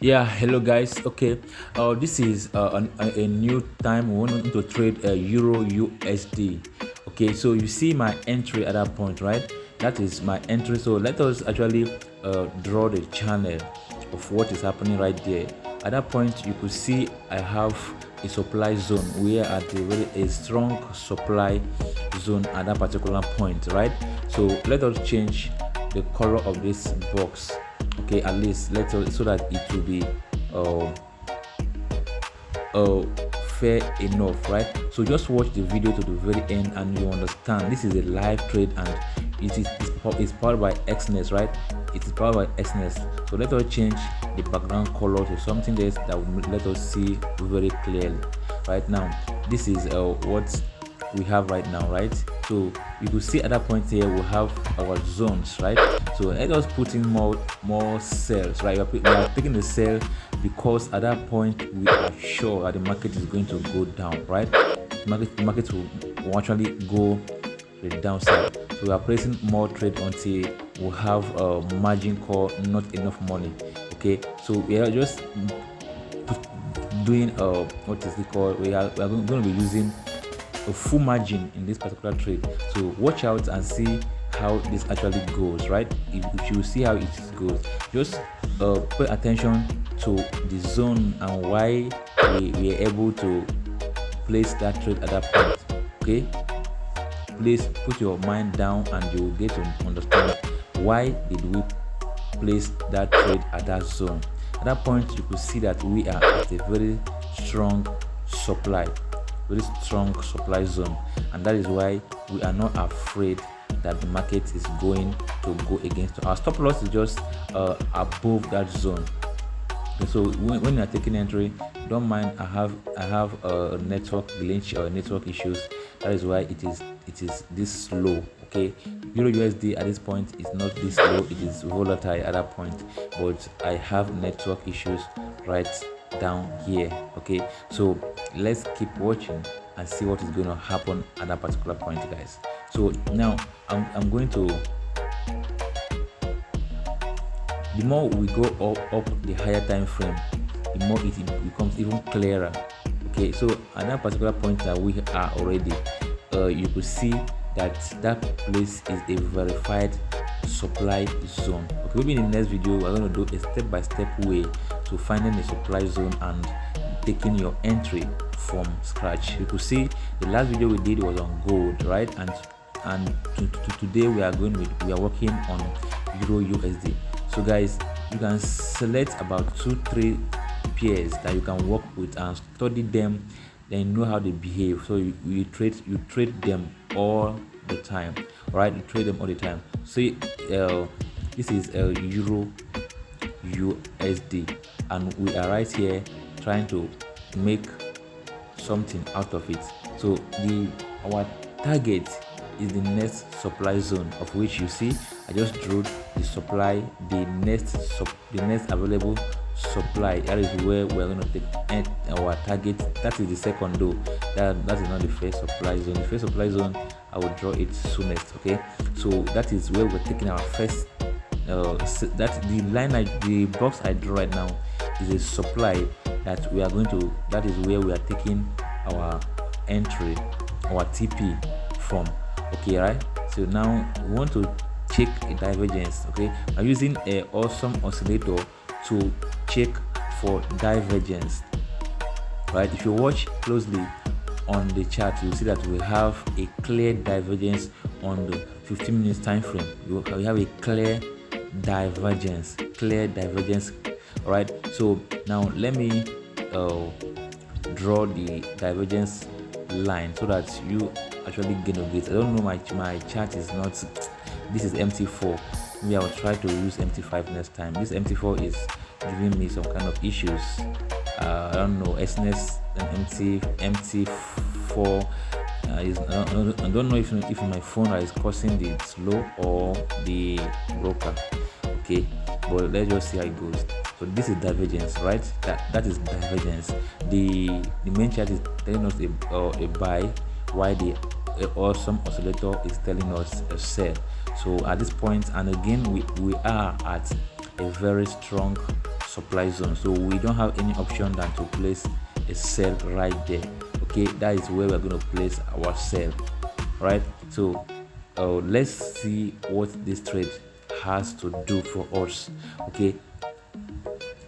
Yeah, hello guys. Okay, this is a new time. We want to trade Euro USD. Okay, so you see my entry at that point, right? That is my entry. So let us actually draw the channel of what is happening right there. At that point, you could see I have a supply zone. We are at a strong supply zone at that particular point, right? So let us change the color of this box. Okay, at least let's so that it will be uh, uh fair enough, right? So just watch the video to the very end and you understand this is a live trade and it's powered by xness, right? It is powered by xness. So let us change the background color to something else that will let us see very clearly. Right now, this is what we have right now, right? So you could see at that point here we have our zones, right? So let us put in more cells, right? We are taking the cell because at that point we are sure that the market is going to go down, right? The market will actually go the downside. So we are placing more trade until we have a margin call, not enough money. Okay, so we are just doing what is it called? We are going to be using a full margin in this particular trade. So watch out and see how this actually goes, right? If you see how it goes, just pay attention to the zone and why we are able to place that trade at that point. Okay, please put your mind down and you will get to understand why did we place that trade at that zone. At that point, you could see that we are at a very strong supply zone, and that is why we are not afraid that the market is going to go against us. Our stop loss is just above that zone. So when you are taking entry, don't mind I have a network glitch or network issues. That is why it is this slow. Okay, Euro USD at this point is not this slow, it is volatile at that point, but I have network issues right down here. Okay, so let's keep watching and see what is going to happen at that particular point, guys. So now I'm going to, the more we go up the higher time frame, the more it becomes even clearer. Okay, so at that particular point that we are already, you could see that place is a verified supply zone. Okay, maybe in the next video we're going to do a step-by-step way to finding a supply zone and taking your entry from scratch. You could see the last video we did was on gold, right? And today we are working on Euro USD. So guys, you can select about 2-3 pairs that you can work with and study them, then know how they behave. So you trade them all the time. All right, you trade them all the time. See, this is Euro USD, and we are right here trying to make something out of it. So our target is the next supply zone, of which you see I just drew the supply, the next available supply. That is where we're going to take our target. That is the second though. That is not the first supply zone. The first supply zone I will draw it soonest. Okay, so that is where we're taking our first the box I draw right now is a supply that we are going to, that is where we are taking our entry, our TP from. Okay, right? So now we want to check a divergence. Okay, I'm using a awesome oscillator to check for divergence, right? If you watch closely on the chart, you'll see that we have a clear divergence on the 15 minutes time frame. We have a clear divergence, right? So now let me draw the divergence line so that you actually gain a bit. I don't know, my chart is not, this is MT4. Maybe I will try to use MT5 next time. This MT4 is giving me some kind of issues. I don't know, SNES and MT4 I don't know if my phone is causing the slow or the broker. Okay, but let's just see how it goes. So this is divergence, right? That is divergence. The main chart is telling us a buy, while the awesome oscillator is telling us a sell. So at this point, and again we are at a very strong supply zone, so we don't have any option than to place a sell right there. Okay, that is where we're going to place our sell, right? So let's see what this trade has to do for us. Okay,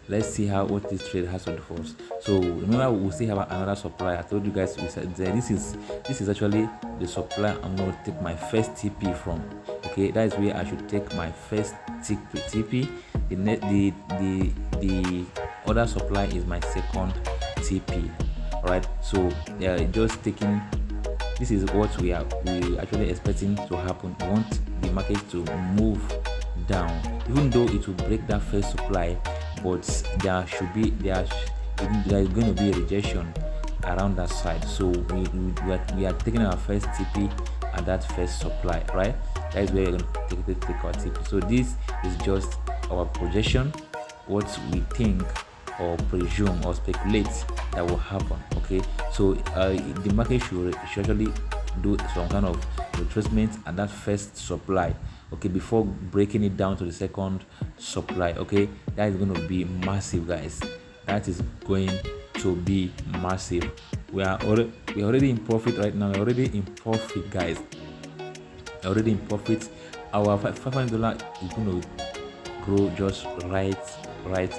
let's see what this trade has to do for us. So remember, we still have another supply. I told you guys, we said this is actually the supply I'm going to take my first TP from. Okay, that is where I should take my first TP. The other supply is my second TP. Right, so just taking, this is what we actually expecting to happen. We want the market to move down, even though it will break that first supply, but there is going to be a rejection around that side. So we are taking our first TP at that first supply, right? That is where we're going to take our TP. So this is just our projection, what we think or presume or speculate that will happen. Okay, so the market should actually do some kind of retracement at that first supply, okay, before breaking it down to the second supply. Okay, that is going to be massive, guys. That is going to be massive. We are already in profit right now. We're already in profit, guys. We're already in profit. Our $500 is going to grow just right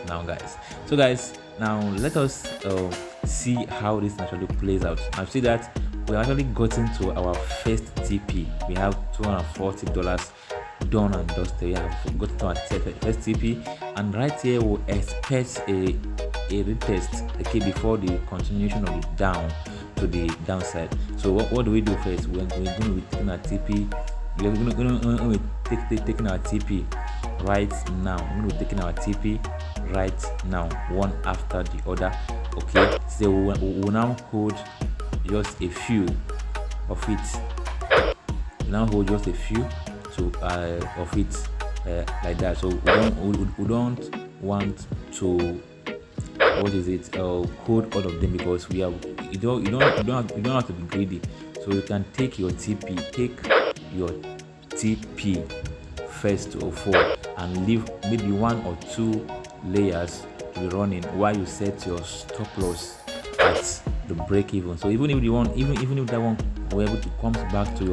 now, guys. So guys, now let us see how this actually plays out. I see that we actually gotten to our first TP. We have $240 done and dusted. We have got to our first TP, and right here we expect a retest, okay, before the continuation of the down to the downside. So what do we do first? We're going to be taking our TP. We're going to be taking our TP right now. We're going to be taking our TP right now, one after the other. Okay, so we'll now hold just a few of it. We now hold just a few of it like that. So we don't want to, what is it, hold all of them, because you don't have to be greedy. So you can take your TP, first of all, and leave maybe one or two layers to be running while you set your stop loss at the break even. So even if that one were able to come back to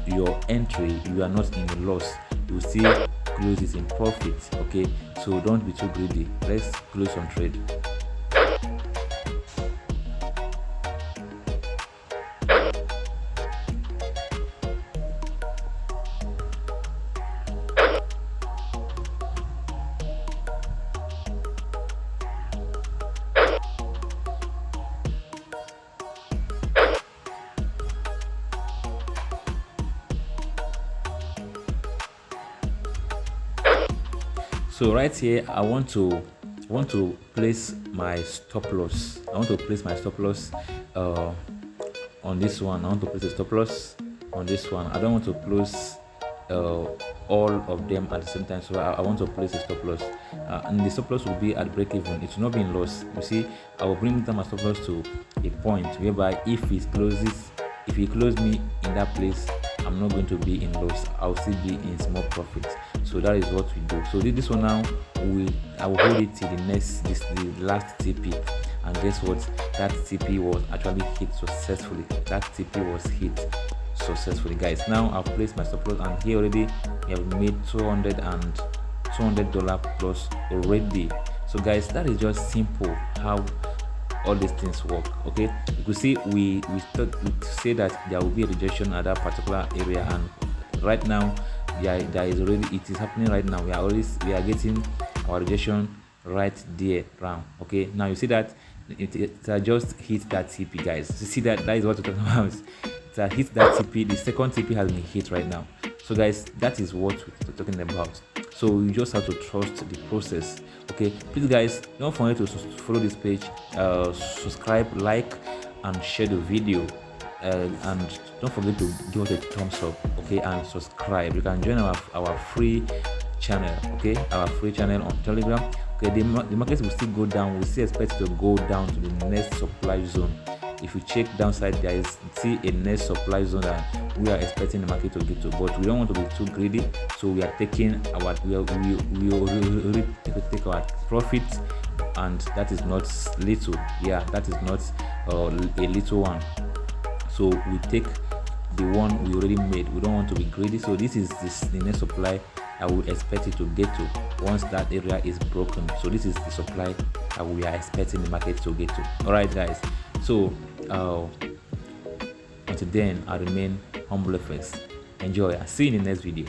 your entry, you are not in a loss. You will still close it in profit. Okay, so don't be too greedy. Let's close some trade. So right here, I want to place my stop loss. I want to place my stop loss on this one. I want to place a stop loss on this one. I don't want to close all of them at the same time. So I want to place a stop loss, and the stop loss will be at break even. It will not be in loss. You see, I will bring down my stop loss to a point whereby if he closes me in that place, I'm not going to be in loss. I'll still be in small profit. So that is what we do. So this one now, I will hold it till the last TP, and guess what? That TP was actually hit successfully. That TP was hit successfully, guys. Now I've placed my stop loss, and here already we have made $200 plus already. So guys, that is just simple how all these things work. Okay, you could see we say that there will be a rejection at that particular area, and right now there is already, it is happening right now. We are getting our rejection right there round. Okay, now you see that it just hit that TP, guys. You see that is what we're talking about. It hit that TP. The second TP has been hit right now. So guys, that is what we're talking about. So you just have to trust the process. Okay, please guys, don't forget to follow this page, subscribe, like and share the video, and don't forget to give us a thumbs up, okay, and subscribe. You can join our free channel, okay, our free channel on Telegram. Okay, the markets will still go down. We still expect to go down to the next supply zone if you check downside, there is still a net supply zone that we are expecting the market to get to, but we don't want to be too greedy, so we are taking our we take our profit, and that is not little. Yeah, that is not a little one. So we take the one we already made. We don't want to be greedy, so this is the net supply I will expect it to get to once that area is broken. So this is the supply that we are expecting the market to get to. All right, guys. So until then, I remain HumbleFx. Enjoy. I'll see you in the next video.